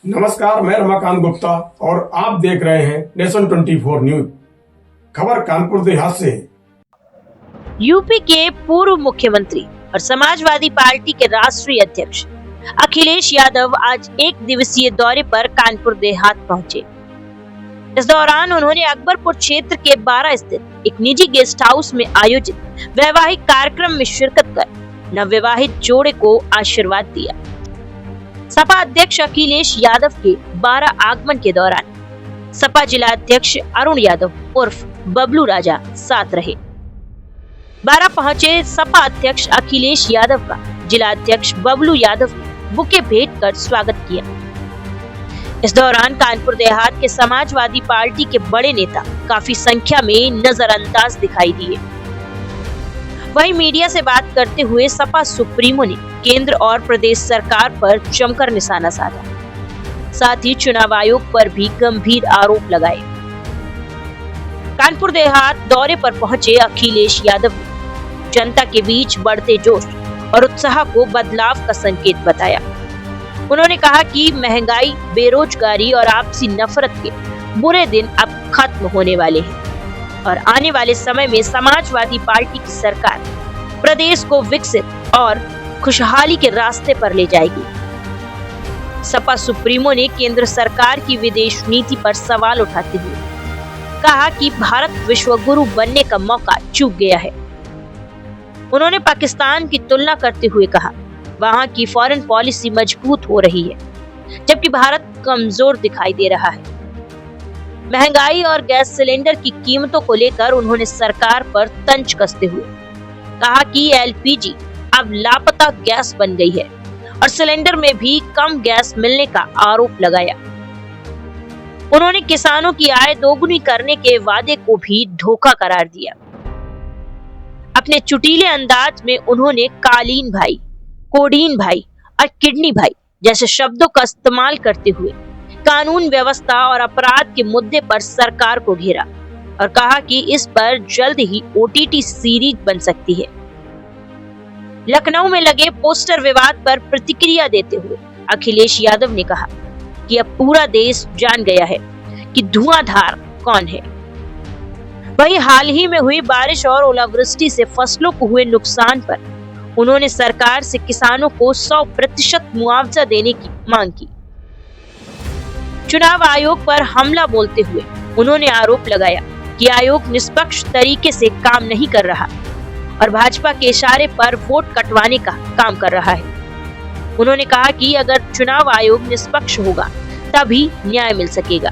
नमस्कार, मैं रमाकांत गुप्ता और आप देख रहे हैं नेशन 24 न्यूज। खबर कानपुर देहात से। यूपी के पूर्व मुख्यमंत्री और समाजवादी पार्टी के राष्ट्रीय अध्यक्ष अखिलेश यादव आज एक दिवसीय दौरे पर कानपुर देहात पहुंचे। इस दौरान उन्होंने अकबरपुर क्षेत्र के 12 स्थित एक निजी गेस्ट हाउस में आयोजित वैवाहिक कार्यक्रम में शिरकत कर नवविवाहित जोड़े को आशीर्वाद दिया। सपा अध्यक्ष अखिलेश यादव के 12 आगमन के दौरान सपा जिला अध्यक्ष अरुण यादव उर्फ बबलू राजा साथ रहे। 12 पहुंचे सपा अध्यक्ष अखिलेश यादव का जिला अध्यक्ष बबलू यादव ने बुके भेंट कर स्वागत किया। इस दौरान कानपुर देहात के समाजवादी पार्टी के बड़े नेता काफी संख्या में नजरअंदाज दिखाई दिए। वहीं मीडिया से बात करते हुए सपा सुप्रीमो ने केंद्र और प्रदेश सरकार पर जमकर निशाना साधा, साथ ही चुनाव आयोग पर भी गंभीर आरोप लगाए। कानपुर देहात दौरे पर पहुंचे अखिलेश यादव ने जनता के बीच बढ़ते जोश और उत्साह को बदलाव का संकेत बताया। उन्होंने कहा कि महंगाई, बेरोजगारी और आपसी नफरत के बुरे दिन अब खत्म होने वाले हैं और आने वाले समय में समाजवादी पार्टी की सरकार प्रदेश को विकसित और खुशहाली के रास्ते पर ले जाएगी। सपा सुप्रीमो ने केंद्र सरकार की विदेश नीति पर सवाल उठाते हुए कहा कि भारत विश्व गुरु बनने का मौका चूक गया है। उन्होंने पाकिस्तान की तुलना करते हुए कहा, वहां की फॉरेन पॉलिसी मजबूत हो रही है जबकि भारत कमजोर दिखाई दे रहा है। महंगाई और गैस सिलेंडर की कीमतों को लेकर उन्होंने सरकार पर तंज कसते हुए कहा कि एलपीजी अब लापता गैस बन गई है और सिलेंडर में भी कम गैस मिलने का आरोप लगाया। उन्होंने किसानों की आय दोगुनी करने के वादे को भी धोखा करार दिया। अपने चुटीले अंदाज में उन्होंने कालीन भाई, कोडीन भाई और किडनी भाई जैसे शब्दों का इस्तेमाल करते हुए कानून व्यवस्था और अपराध के मुद्दे पर सरकार को घेरा और कहा कि इस पर जल्द ही ओटीटी सीरीज बन सकती है। लखनऊ में लगे पोस्टर विवाद पर प्रतिक्रिया देते हुए अखिलेश यादव ने कहा कि अब पूरा देश जान गया है कि धुआंधार कौन है। वहीं हाल ही में हुई बारिश और ओलावृष्टि से फसलों को हुए नुकसान पर उन्होंने सरकार से किसानों को 100% मुआवजा देने की मांग की। चुनाव आयोग पर हमला बोलते हुए उन्होंने आरोप लगाया कि आयोग निष्पक्ष तरीके से काम नहीं कर रहा और भाजपा के इशारे पर वोट कटवाने का काम कर रहा है। उन्होंने कहा कि अगर चुनाव आयोग निष्पक्ष होगा तभी न्याय मिल सकेगा।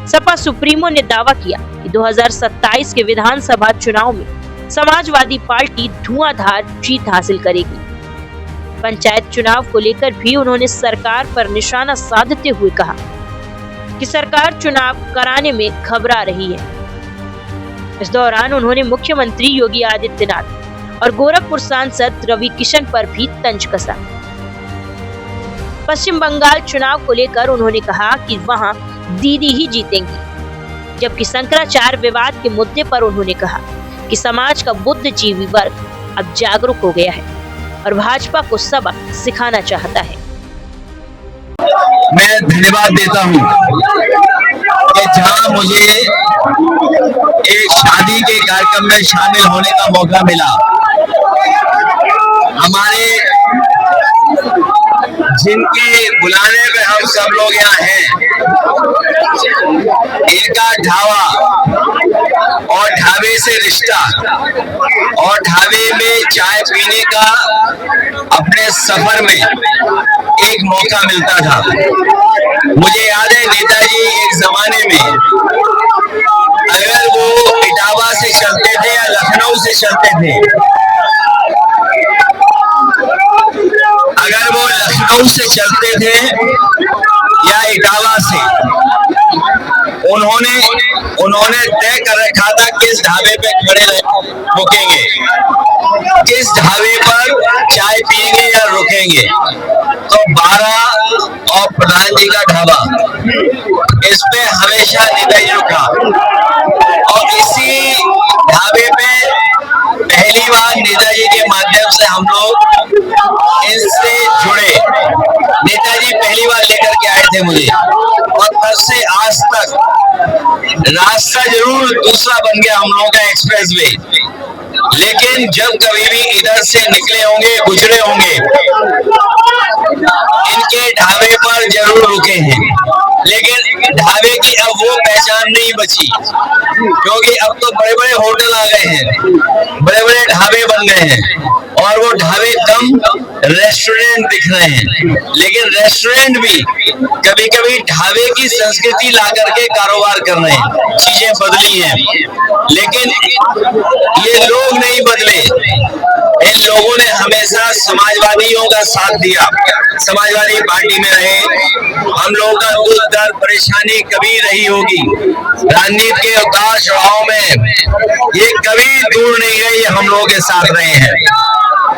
सपा सुप्रीमो ने दावा किया कि 2027 के विधानसभा चुनाव में समाजवादी पार्टी धुआंधार जीत हासिल करेगी। पंचायत चुनाव को लेकर भी उन्होंने सरकार पर निशाना साधते हुए कहा कि सरकार चुनाव कराने में घबरा रही है। इस दौरान उन्होंने मुख्यमंत्री योगी आदित्यनाथ और गोरखपुर सांसद रवि किशन पर भी तंज कसा। पश्चिम बंगाल चुनाव को लेकर उन्होंने कहा कि वहां दीदी ही जीतेंगी, जबकि शंकराचार्य विवाद के मुद्दे पर उन्होंने कहा कि समाज का बुद्धिजीवी वर्ग अब जागरूक हो गया है और भाजपा को सबक सिखाना चाहता है। मैं धन्यवाद देता हूं कि जहां मुझे एक शादी के कार्यक्रम में शामिल होने का मौका मिला, हमारे जिनके बुलाने पे हम सब लोग यहाँ हैं, इनका ढाबा और ढाबे से रिश्ता और ढाबे में चाय पीने का अपने सफर में एक मौका मिलता था। मुझे याद है नेताजी एक जमाने में अगर वो इटावा से चलते थे या लखनऊ से चलते थे, अगर वो लखनऊ से चलते थे या इटावा से, उन्होंने तय कर रखा था किस ढाबे पे खड़े रुकेंगे, किस ढाबे पर चाय पिएंगे या रुकेंगे। तो 12 और प्रधान जी का ढाबा, इस पे हमेशा नेताजी रुका और इसी ढाबे पे पहली बार नेताजी के माध्यम से हम लोग इससे जुड़े। नेताजी पहली बार लेकर के थे मुझे, और तब से आज तक रास्ता जरूर दूसरा बन गया हम लोगों का एक्सप्रेसवे, लेकिन जब कभी भी इधर से निकले होंगे, गुजरे होंगे, इनके ढाबे पर जरूर रुके हैं। लेकिन ढाबे की अब वो पहचान नहीं बची, क्योंकि अब तो बड़े बड़े होटल आ गए हैं, बड़े बड़े ढाबे बन गए हैं, और वो ढाबे कम रेस्टोरेंट दिख रहे हैं। लेकिन रेस्टोरेंट भी कभी कभी ढाबे की संस्कृति ला करके कारोबार कर रहे हैं। चीजें बदली हैं, लेकिन ये लोग नहीं बदले। इन लोगों ने हमेशा समाजवादियों का साथ दिया, समाजवादी पार्टी में रहे। हम लोगों का दुख दर्द परेशानी कभी रही होगी, राजनीति के उतार चढ़ाव में ये कभी दूर नहीं गए, ये हम लोगों के साथ रहे हैं।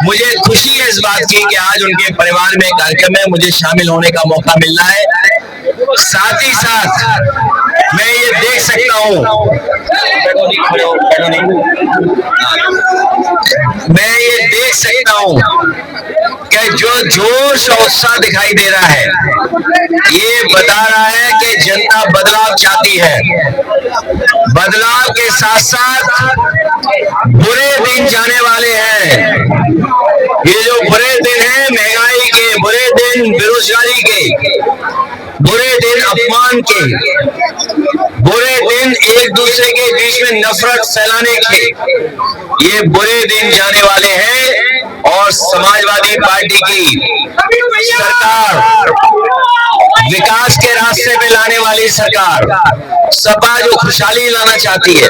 मुझे खुशी है इस बात की कि आज उनके परिवार में कार्यक्रम में मुझे शामिल होने का मौका मिल रहा है। साथ ही साथ मैं ये देख सकता हूँ, मैं ये देख सकता हूँ कि जो जोश और उत्साह दिखाई दे रहा है, ये बता रहा है कि जनता बदलाव चाहती है। बदलाव के साथ साथ बुरे दिन जाने वाले हैं। ये जो बुरे दिन हैं, महंगाई के बुरे दिन, बेरोजगारी के बुरे दिन, अपमान के बुरे दिन, एक दूसरे के बीच में नफरत फैलाने के, ये बुरे दिन जाने वाले हैं। और समाजवादी पार्टी की सरकार, विकास के रास्ते पे लाने वाली सरकार, सपा जो खुशहाली लाना चाहती है,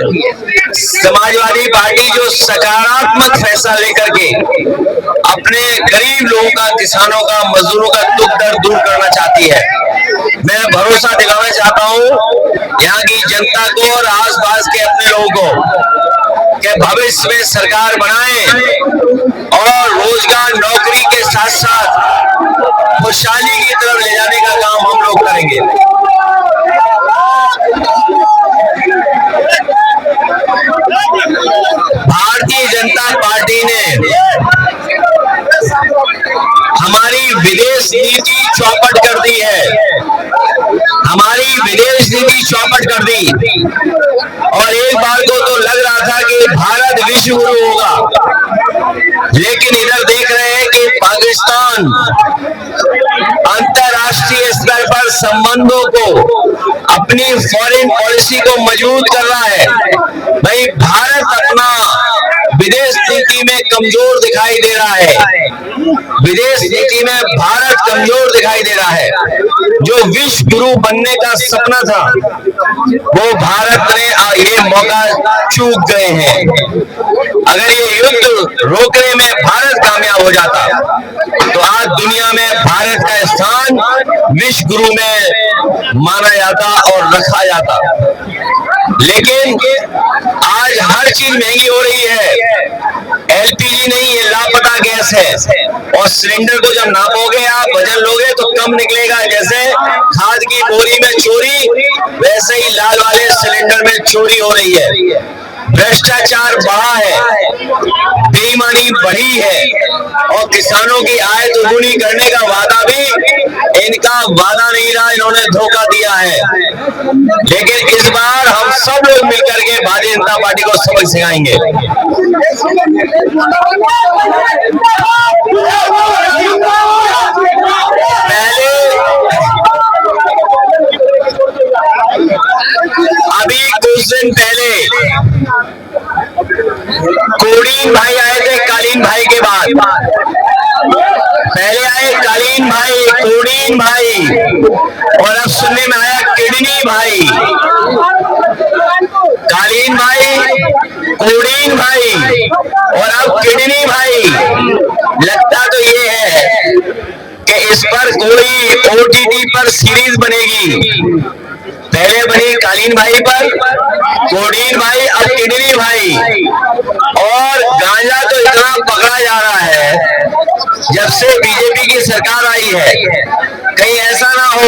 समाजवादी पार्टी जो सकारात्मक फैसला लेकर के अपने गरीब लोगों का, किसानों का, मजदूरों का दुख दर्द दूर करना चाहती है। मैं भरोसा दिलाना चाहता हूँ यहाँ की जनता को और आसपास के अपने लोगों को कि भविष्य में सरकार बनाएं और रोजगार, नौकरी के साथ साथ खुशहाली की तरफ ले जाने का काम हम लोग करेंगे। भारतीय जनता पार्टी ने हमारी विदेश नीति चौपट कर दी है, हमारी विदेश नीति चौपट कर दी। और एक बार को तो लग रहा था कि भारत विश्व गुरु होगा, लेकिन इधर देख रहे हैं कि पाकिस्तान अंतरराष्ट्रीय स्तर पर संबंधों को, अपनी फॉरेन पॉलिसी को मजबूत कर रहा है। भाई, भारत अपना विदेश नीति में कमजोर दिखाई दे रहा है, विदेश नीति में भारत कमजोर दिखाई दे रहा है। जो विश्व गुरु बनने का सपना था, वो भारत ने ये मौका चूक गए हैं। अगर ये युद्ध रोकने में भारत कामयाब हो जाता, तो आज दुनिया में भारत का स्थान विश्व गुरु में माना जाता और रखा जाता। लेकिन आज हर चीज महंगी हो रही है। एलपीजी नहीं, ये लापता गैस है, और सिलेंडर को जब नापोगे, आप वजन लोगे तो कम निकलेगा। जैसे खाद की बोरी में चोरी, वैसे ही लाल वाले सिलेंडर में चोरी हो रही है। भ्रष्टाचार बढ़ा है, बेईमानी बढ़ी है, और किसानों की आय दोगुनी करने का वादा भी इनका वादा नहीं रहा, इन्होंने धोखा दिया है। लेकिन इस बार हम सब लोग मिलकर के भारतीय जनता पार्टी को सबक सिखाएंगे। अभी कुछ दिन पहले कोडीन भाई आए थे, कालीन भाई के बाद पहले आए कालीन भाई, कोडीन भाई, और अब सुनने में आया किडनी भाई। कालीन भाई, कोडीन भाई और अब किडनी भाई। लगता तो ये है कि इस पर कोई ओटीटी पर सीरीज बनेगी। पहले बनी कालीन भाई पर, कोडीन भाई, अब किडनी भाई। और गांजा तो इतना पकड़ा जा रहा है जब से बीजेपी की सरकार आई है। कहीं ऐसा ना हो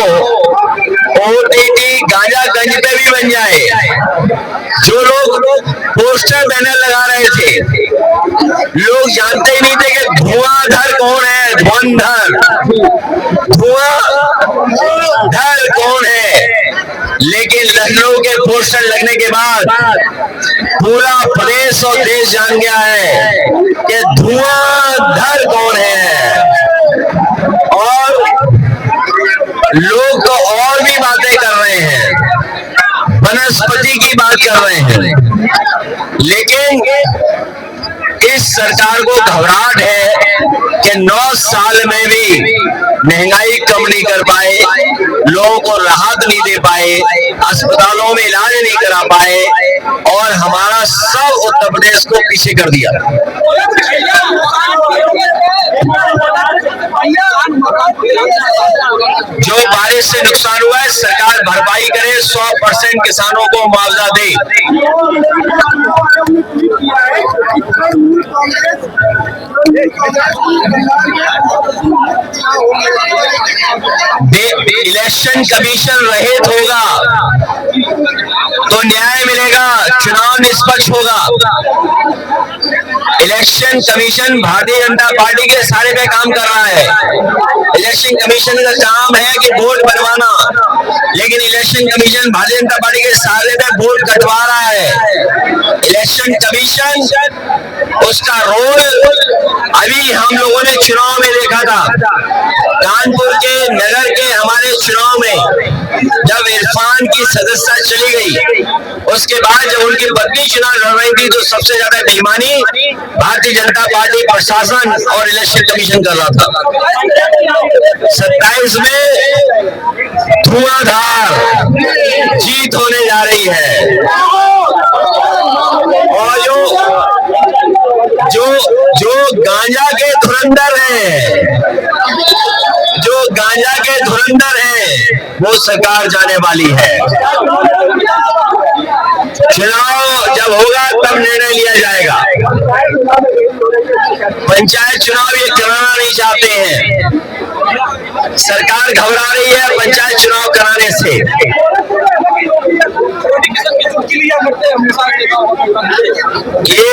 ओटीटी गांजा गंज पे भी बन जाए। जो लोग पोस्टर बैनर लगा रहे थे, लोग जानते ही नहीं थे कि धुआंधर कौन है। धुआंधर, धुआंधर पोस्टर लगने के बाद पूरा प्रदेश और देश जान गया है कि धुआंधर कौन है, और लोग तो और भी बातें कर रहे हैं, वनस्पति की बात कर रहे हैं, लेकिन इस सरकार को घबराहट है कि 9 साल में भी महंगाई कम नहीं कर पाए, लोगों को राहत नहीं दे पाए, अस्पतालों में इलाज नहीं करा पाए, और हमारा सब उत्तर प्रदेश को पीछे कर दिया। जो बारिश से नुकसान हुआ है सरकार भरपाई करे, 100% किसानों को मुआवजा दे। इलेक्शन कमीशन रहित होगा तो न्याय मिलेगा, चुनाव निष्पक्ष होगा। Election commission Bharatiya Janata party के सारे पे काम कर रहा है। इलेक्शन कमीशन का काम है कि वोट बनवाना, लेकिन election commission Bharatiya Janata party के सारे पे वोट कटवा रहा है। इलेक्शन कमीशन उसका रोल अभी हम लोगों ने चुनाव में देखा था। कानपुर के नगर के हमारे चुनाव में जब इरफान की सदस्यता चली गई, उसके बाद जब उनकी पत्नी चुनाव लड़ रही थी, तो सबसे ज्यादा बेईमानी भारतीय जनता पार्टी प्रशासन और इलेक्शन कमीशन कर रहा था। 27 में धुआंधार जीत होने जा रही है, और जो गांजा के धुरंधर हैं, वो सरकार जाने वाली है। चुनाव जब होगा तब निर्णय लिया जाएगा। पंचायत चुनाव ये कराना नहीं चाहते हैं, सरकार घबरा रही है पंचायत चुनाव कराने से। ये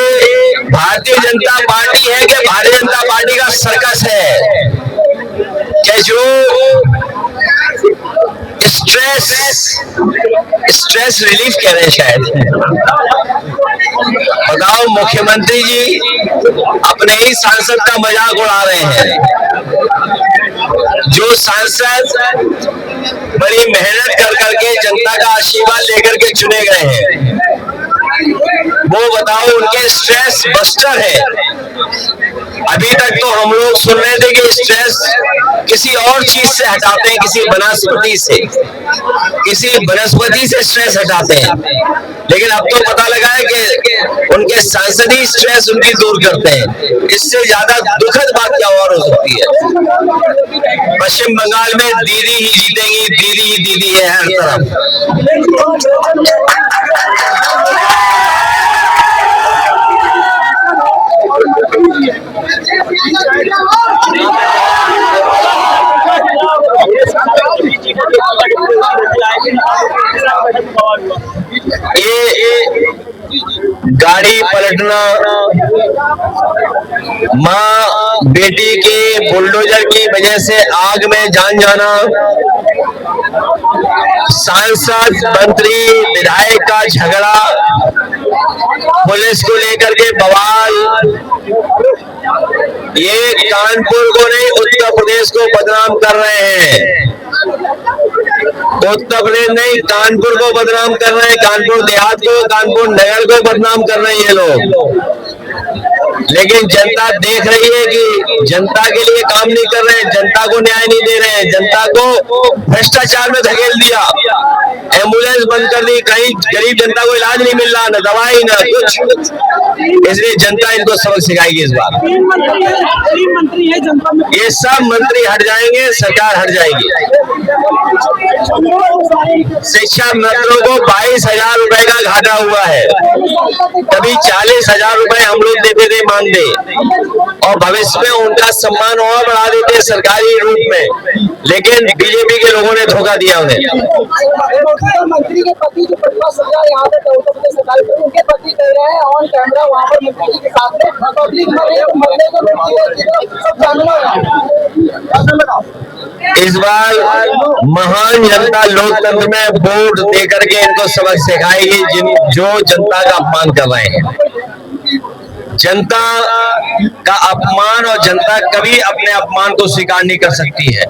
भारतीय जनता पार्टी है कि भारतीय जनता पार्टी का सर्कस है कि जो स्ट्रेस रिलीफ कह रहे हैं शायद। बताओ, मुख्यमंत्री जी अपने ही सांसद का मजाक उड़ा रहे हैं। जो सांसद बड़ी मेहनत कर करके जनता का आशीर्वाद लेकर के चुने गए हैं, वो बताओ उनके स्ट्रेस बस्टर है। अभी तक तो हम लोग सुन रहे थे कि स्ट्रेस किसी और चीज से हटाते हैं, किसी वनस्पति से स्ट्रेस हटाते हैं, लेकिन अब तो पता लगा है कि उनके सांसद स्ट्रेस उनकी दूर करते हैं। इससे ज्यादा दुखद बात क्या और हो सकती है। पश्चिम बंगाल में दीदी ही जीतेंगी, दीदी ही दीदी है हर तरफ। ये गाड़ी पलटना, माँ बेटी के बुलडोजर की वजह से आग में जान जाना, सांसद मंत्री विधायक का झगड़ा, पुलिस को लेकर के बवाल, ये कानपुर को नहीं उत्तर प्रदेश को बदनाम कर रहे हैं। उत्तर प्रदेश नहीं, कानपुर को बदनाम कर रहे हैं, कानपुर देहात को, कानपुर नगर को बदनाम कर रहे हैं ये लोग। लेकिन जनता देख रही है कि जनता के लिए काम नहीं कर रहे हैं, जनता को न्याय नहीं दे रहे हैं, जनता को भ्रष्टाचार में धकेल दिया, एम्बुलेंस बंद कर दी, कहीं गरीब जनता को इलाज नहीं मिल रहा, न दवाई न कुछ। इसलिए जनता इनको सबक सिखाएगी इस बार। ये सब मंत्री हट जाएंगे, सरकार हट जाएगी। शिक्षा मंत्रियों को 22,000 रुपए का घाटा हुआ है। कभी 40,000 रुपए हम लोग देते थे मानदेय, और भविष्य में उनका सम्मान और बढ़ा देते सरकारी रूप में, लेकिन बीजेपी के लोगों ने धोखा दिया उन्हें। मंत्री के पति जो परिवार सजा यहाँ पे उत्तर प्रदेश सरकार के उनके पति कह रहे हैं ऑन कैमरा वहाँ पर मंत्री जी के साथ में पब्लिक मरने को सब जानवर। इस बार महान जनता लोकतंत्र में वोट दे करके इनको सबक सिखाएगी जो जनता का अपमान कर रहे हैं। जनता का अपमान, और जनता कभी अपने अपमान को स्वीकार नहीं कर सकती है।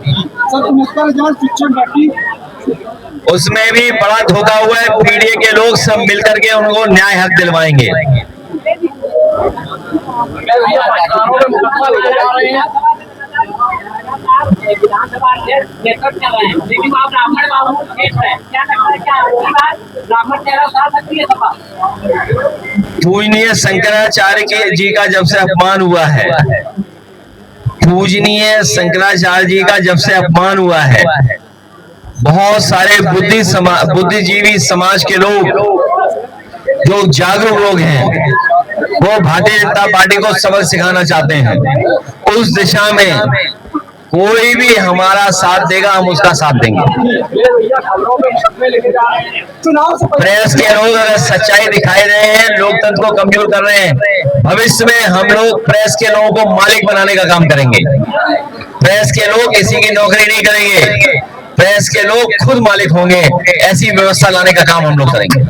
उसमें भी बड़ा धोखा हुआ है। पीडीए के लोग सब मिलकर के उनको न्याय हक दिलवाएंगे। पूजनीय शंकराचार्य जी का जब से अपमान हुआ है, पूजनीय शंकराचार्य जी का जब से अपमान हुआ है, बहुत सारे बुद्धिजीवी समाज के लोग जो जागरूक लोग हैं, वो भारतीय जनता पार्टी को सबक सिखाना चाहते हैं। उस दिशा में कोई भी हमारा साथ देगा, हम उसका साथ देंगे। प्रेस के लोग अगर सच्चाई दिखाई रहे हैं, लोकतंत्र को कमजोर कर रहे हैं, भविष्य में हम लोग प्रेस के लोगों को मालिक बनाने का काम करेंगे। प्रेस के लोग किसी की नौकरी नहीं करेंगे, प्रेस के लोग खुद मालिक होंगे। ऐसी व्यवस्था लाने का काम हम लोग करेंगे।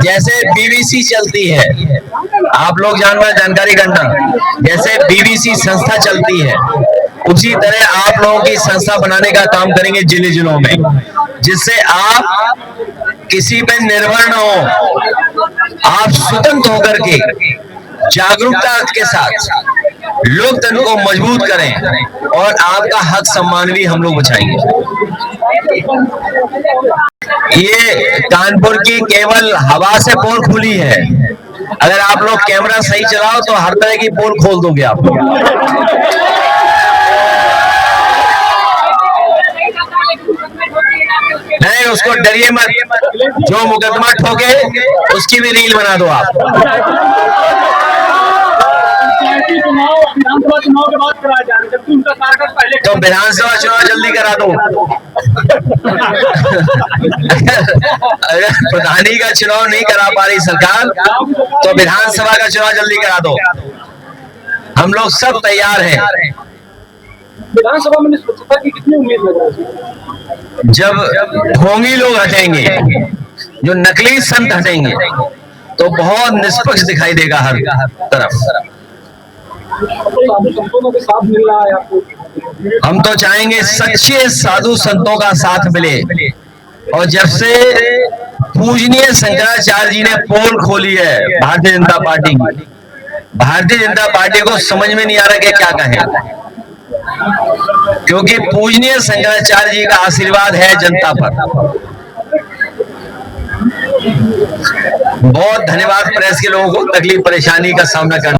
जैसे बीबीसी चलती है, आप लोग जानकारी करना, जैसे बीबीसी संस्था चलती है, उसी तरह आप लोगों की संस्था बनाने का काम करेंगे जिलों में, जिससे आप किसी पे निर्भर न हो, आप स्वतंत्र होकर के जागरूकता के साथ लोकतंत्र को मजबूत करें, और आपका हक सम्मान भी हम लोग बचाएंगे। ये कानपुर की केवल हवा से पोल खुली है। अगर आप लोग कैमरा सही चलाओ तो हर तरह की पोल खोल दोगे आप लोग। नहीं, उसको डरिए मत, जो मुकदमा ठोके उसकी भी रील बना दो आप। विधानसभा चुनाव के बाद कराया जाए, जबकि उनका कार्यकाल पहले। तो विधानसभा चुनाव जल्दी करा दो। अगर प्रधानी का चुनाव नहीं करा पा रही सरकार, तो विधानसभा का चुनाव जल्दी करा दो। हम लोग सब तैयार हैं। विधानसभा में निष्पक्षता की कितनी उम्मीद लग रही है? जब ढोंगी लोग हटेंगे, जो नकली संत हटेंगे, तो बहुत निष्पक्ष दिखाई देगा हर तरफ। हम तो चाहेंगे सच्चे साधु संतों का साथ मिले। और जब से पूजनीय शंकराचार्य जी ने पोल खोली है भारतीय जनता पार्टी की, भारतीय जनता पार्टी को समझ में नहीं आ रहा कि क्या कहें, क्योंकि पूजनीय शंकराचार्य जी का आशीर्वाद है जनता पर। बहुत धन्यवाद प्रेस के लोगों को तकलीफ परेशानी का सामना करना।